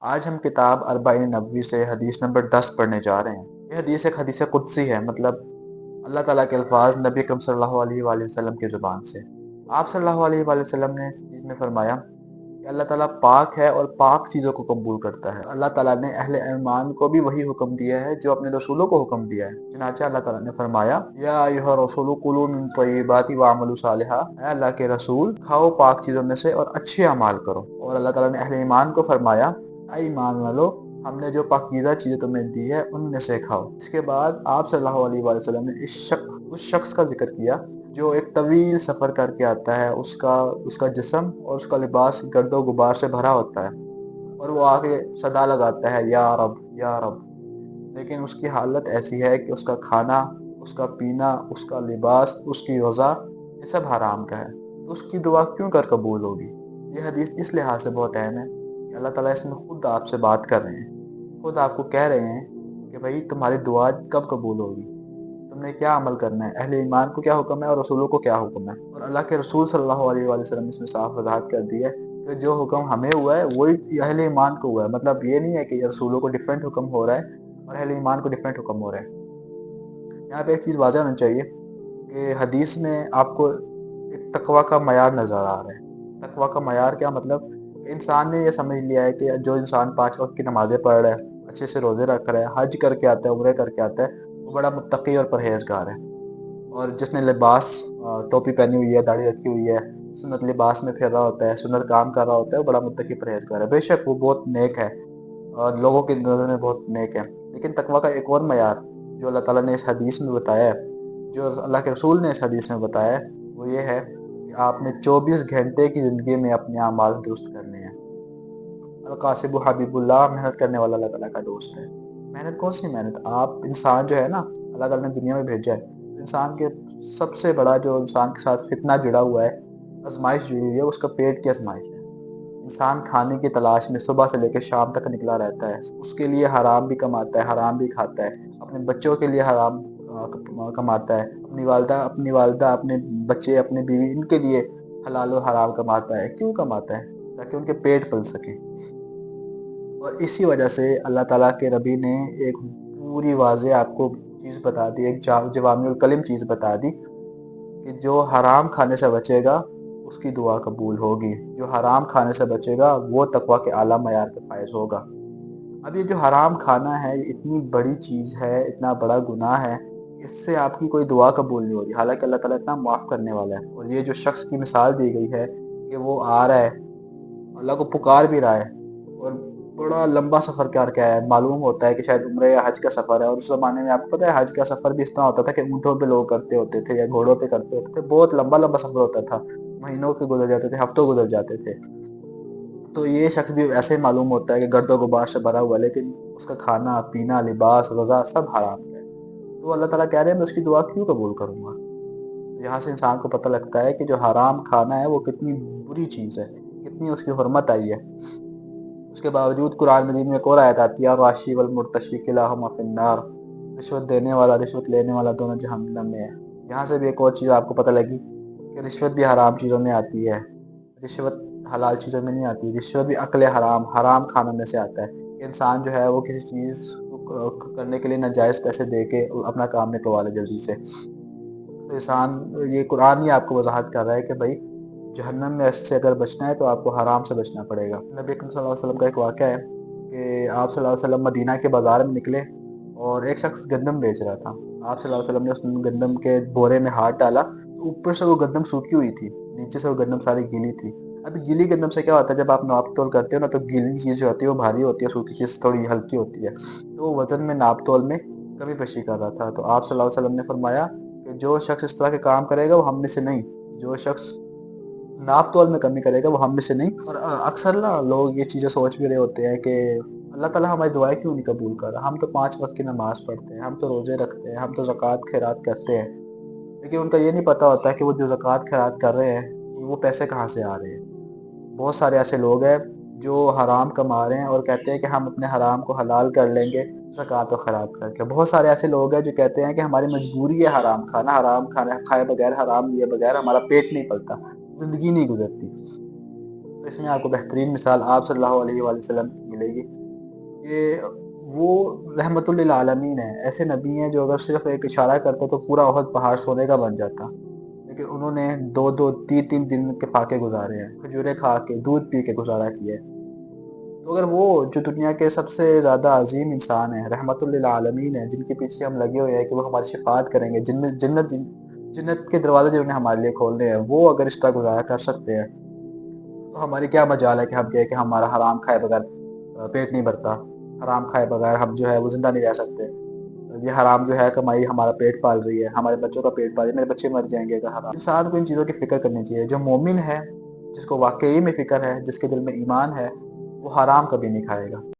آج ہم کتاب اربعین نبوی سے حدیث نمبر 10 پڑھنے جا رہے ہیں۔ یہ حدیث ایک حدیث قدسی ہے، مطلب اللہ تعالیٰ کے الفاظ نبی اکرم صلی اللہ علیہ وآلہ وسلم کی زبان سے۔ آپ صلی اللہ علیہ وآلہ وسلم نے اس چیز میں فرمایا کہ اللہ تعالیٰ پاک ہے اور پاک چیزوں کو قبول کرتا ہے۔ اللہ تعالیٰ نے اہل ایمان کو بھی وہی حکم دیا ہے جو اپنے رسولوں کو حکم دیا ہے۔ چنانچہ اللہ تعالیٰ نے فرمایا یا ایھا الرسول کلوا من الطیبات واعملوا صالحا، اے اللہ کے رسول کھاؤ پاک چیزوں میں سے اور اچھے اعمال کرو۔ اور اللہ تعالیٰ نے اہل ایمان کو فرمایا اے ایمان والو، ہم نے جو پاکیزہ چیزیں تمہیں دی ہے ان میں سے کھاؤ۔ اس کے بعد آپ صلی اللہ علیہ وآلہ وسلم نے اس شخص کا ذکر کیا جو ایک طویل سفر کر کے آتا ہے، اس کا جسم اور اس کا لباس گرد و غبار سے بھرا ہوتا ہے، اور وہ آگے صدا لگاتا ہے یا رب یا رب، لیکن اس کی حالت ایسی ہے کہ اس کا کھانا، اس کا پینا، اس کا لباس، اس کی غذا، یہ سب حرام کا ہے، تو اس کی دعا کیوں کر قبول ہوگی؟ یہ حدیث اس لحاظ سے بہت اہم ہے کہ اللہ تعالیٰ اس میں خود آپ سے بات کر رہے ہیں، خود آپ کو کہہ رہے ہیں کہ بھائی تمہاری دعا کب قبول ہوگی، تم نے کیا عمل کرنا ہے، اہل ایمان کو کیا حکم ہے اور رسولوں کو کیا حکم ہے۔ اور اللہ کے رسول صلی اللہ علیہ وآلہ وسلم نے اس میں صاف وضاحت کر دی ہے کہ جو حکم ہمیں ہوا ہے وہی اہل ایمان کو ہوا ہے۔ مطلب یہ نہیں ہے کہ رسولوں کو ڈیفرنٹ حکم ہو رہا ہے اور اہل ایمان کو ڈیفرنٹ حکم ہو رہا ہے۔ یہاں پہ ایک چیز واضح ہونا چاہیے کہ حدیث میں آپ کو ایک تقویٰ کا معیار نظر آ رہا ہے۔ تقویٰ کا معیار کیا مطلب کہ انسان نے یہ سمجھ لیا ہے کہ جو انسان 5 وقت کی نمازیں پڑھ رہا ہے، اچھے سے روزے رکھ رہا ہے، حج کر کے آتا ہے، عمرے کر کے آتا ہے، وہ بڑا متقی اور پرہیزگار ہے۔ اور جس نے لباس ٹوپی پہنی ہوئی ہے، داڑھی رکھی ہوئی ہے، سنت لباس میں پھر رہا ہوتا ہے، سنت کام کر رہا ہوتا ہے، وہ بڑا متقی پرہیزگار ہے، بے شک وہ بہت نیک ہے اور لوگوں کی نظر میں بہت نیک ہے۔ لیکن تقویٰ کا ایک اور معیار جو اللہ تعالیٰ نے اس حدیث میں بتایا ہے، جو اللہ کے رسول نے اس حدیث میں بتایا ہے، وہ یہ ہے کہ آپ نے 24 گھنٹے کی زندگی میں اپنے اعمال درست کرنے ہیں۔ القاسب حبیب اللہ، محنت کرنے والا اللہ تعالیٰ کا دوست ہے۔ محنت کون سی محنت؟ آپ انسان جو ہے نا، اللہ تعالیٰ نے دنیا میں بھیجا ہے، انسان کے سب سے بڑا جو انسان کے ساتھ فتنہ جڑا ہوا ہے، آزمائش جڑی ہوئی ہے، اس کا پیٹ کی آزمائش ہے۔ انسان کھانے کی تلاش میں صبح سے لے کے شام تک نکلا رہتا ہے، اس کے لیے حرام بھی کماتا ہے، حرام بھی کھاتا ہے، اپنے بچوں کے لیے حرام کماتا ہے، اپنی والدہ، اپنے بچے، اپنے بیوی، ان کے لیے حلال و حرام کماتا ہے۔ کیوں کماتا ہے؟ تاکہ ان کے پیٹ پل سکے۔ اور اسی وجہ سے اللہ تعالیٰ کے نبی نے ایک پوری واضح آپ کو چیز بتا دی، ایک جوامع الکلم چیز بتا دی کہ جو حرام کھانے سے بچے گا اس کی دعا قبول ہوگی، جو حرام کھانے سے بچے گا وہ تقویٰ کے اعلیٰ معیار کے فائز ہوگا۔ اب یہ جو حرام کھانا ہے، یہ اتنی بڑی چیز ہے، اتنا بڑا گناہ ہے، اس سے آپ کی کوئی دعا قبول نہیں ہوگی، حالانکہ اللہ تعالیٰ اتنا معاف کرنے والا ہے۔ اور یہ جو شخص کی مثال دی گئی ہے کہ وہ آ رہا ہے، اللہ کو پکار بھی رہا ہے، اور بڑا لمبا سفر کر کے آیا ہے، معلوم ہوتا ہے کہ شاید عمرے یا حج کا سفر ہے، اور اس زمانے میں آپ کو پتہ ہے حج کا سفر بھی اس طرح ہوتا تھا کہ اونٹوں پہ لوگ کرتے ہوتے تھے یا گھوڑوں پہ کرتے ہوتے تھے، بہت لمبا لمبا سفر ہوتا تھا، مہینوں کے گزر جاتے تھے، ہفتوں گزر جاتے تھے۔ تو یہ شخص بھی ایسے معلوم ہوتا ہے کہ گرد و غبار سے بھرا ہوا ہے، لیکن اس کا کھانا پینا، لباس، غذا سب حرام ہے۔ تو اللہ تعالیٰ کہہ رہے ہیں میں اس کی دعا کیوں قبول کروں گا؟ یہاں سے انسان کو پتہ لگتا ہے کہ جو حرام کھانا ہے وہ کتنی بری چیز ہے، کتنی اس کی حرمت آئی ہے۔ اس کے باوجود قرآن مجید میں ایک اور آیت آتی ہے الراشی والمرتشی کلاہما فی النار، رشوت دینے والا، رشوت لینے والا دونوں جہنم میں ہے۔ یہاں سے بھی ایک اور چیز آپ کو پتہ لگی کہ رشوت بھی حرام چیزوں میں آتی ہے، رشوت حلال چیزوں میں نہیں آتی، رشوت بھی عقل حرام، حرام کھانے میں سے آتا ہے کہ انسان جو ہے وہ کسی چیز کو کرنے کے لیے ناجائز پیسے دے کے اپنا کام نکلوا لے جلدی سے۔ تو انسان، یہ قرآن ہی آپ کو وضاحت کر رہا ہے کہ بھائی جہنم میں اس سے اگر بچنا ہے تو آپ کو حرام سے بچنا پڑے گا۔ نبی اکرم صلی اللہ علیہ وسلم کا ایک واقعہ ہے کہ آپ صلی اللہ علیہ وسلم مدینہ کے بازار میں نکلے اور ایک شخص گندم بیچ رہا تھا۔ آپ صلی اللہ علیہ وسلم نے اس گندم کے بورے میں ہاتھ ڈالا تو اوپر سے وہ گندم سوکھی ہوئی تھی، نیچے سے وہ گندم ساری گیلی تھی۔ اب گیلی گندم سے کیا ہوتا ہے، جب آپ ناپ تول کرتے ہو نا تو گیلی چیز جو ہوتی ہے وہ بھاری ہوتی ہے، سوکھی چیز تھوڑی ہلکی ہوتی ہے، تو وہ وزن میں، ناپ تول میں کمی بیشی کر رہا تھا۔ تو آپ صلی اللہ علیہ وسلم نے فرمایا کہ جو شخص اس طرح کے کام کرے گا وہ ہم میں سے نہیں، جو شخص ناپ تول میں کمی کرے گا وہ ہم میں سے نہیں۔ اور اکثر نا لوگ یہ چیزیں سوچ بھی رہے ہوتے ہیں کہ اللہ تعالیٰ ہماری دعائیں کیوں نہیں قبول کر رہا، ہم تو 5 وقت کی نماز پڑھتے ہیں، ہم تو روزے رکھتے ہیں، ہم تو زکوٰۃ خیرات کرتے ہیں، لیکن ان کا یہ نہیں پتہ ہوتا کہ وہ جو زکوٰۃ خیرات کر رہے ہیں وہ پیسے کہاں سے آ رہے ہیں۔ بہت سارے ایسے لوگ ہیں جو حرام کما رہے ہیں اور کہتے ہیں کہ ہم اپنے حرام کو حلال کر لیں گے زکوٰۃ و خیرات کر کے۔ بہت سارے ایسے لوگ ہیں جو کہتے ہیں کہ ہماری مجبوری ہے حرام کھانا، کھائے بغیر، حرام لیے بغیر ہمارا پیٹ نہیں پلتا، زندگی نہیں گزرتی۔ تو اس میں آپ کو بہترین مثال آپ صلی اللہ علیہ وآلہ وسلم کی ملے گی کہ وہ رحمت للعالمین ہیں، ایسے نبی ہیں جو اگر صرف ایک اشارہ کرتے تو پورا احد پہاڑ سونے کا بن جاتا، لیکن انہوں نے 2 2 3 3 دن کے فاقے گزارے ہیں، کھجوریں کھا کے دودھ پی کے گزارا کیا ہے۔ تو اگر وہ جو دنیا کے سب سے زیادہ عظیم انسان ہیں، رحمت للعالمین ہیں، جن کے پیچھے ہم لگے ہوئے ہیں کہ وہ ہماری شفاعت کریں گے، جنت کے دروازے جو انہیں ہمارے لیے کھولنے ہیں، وہ اگر اس طرح گزارا کر سکتے ہیں تو ہماری کیا مجال ہے کہ ہم کہیں کہ ہمارا حرام کھائے بغیر پیٹ نہیں بھرتا، حرام کھائے بغیر ہم جو ہے وہ زندہ نہیں رہ سکتے، یہ حرام جو ہے کمائی ہمارا پیٹ پال رہی ہے، ہمارے بچوں کا پیٹ پال رہی ہے، میرے بچے مر جائیں گے اگر حرام۔ انسان کو ان چیزوں کی فکر کرنی چاہیے۔ جو مومن ہے، جس کو واقعی میں فکر ہے، جس کے دل میں ایمان ہے، وہ حرام کبھی نہیں کھائے گا۔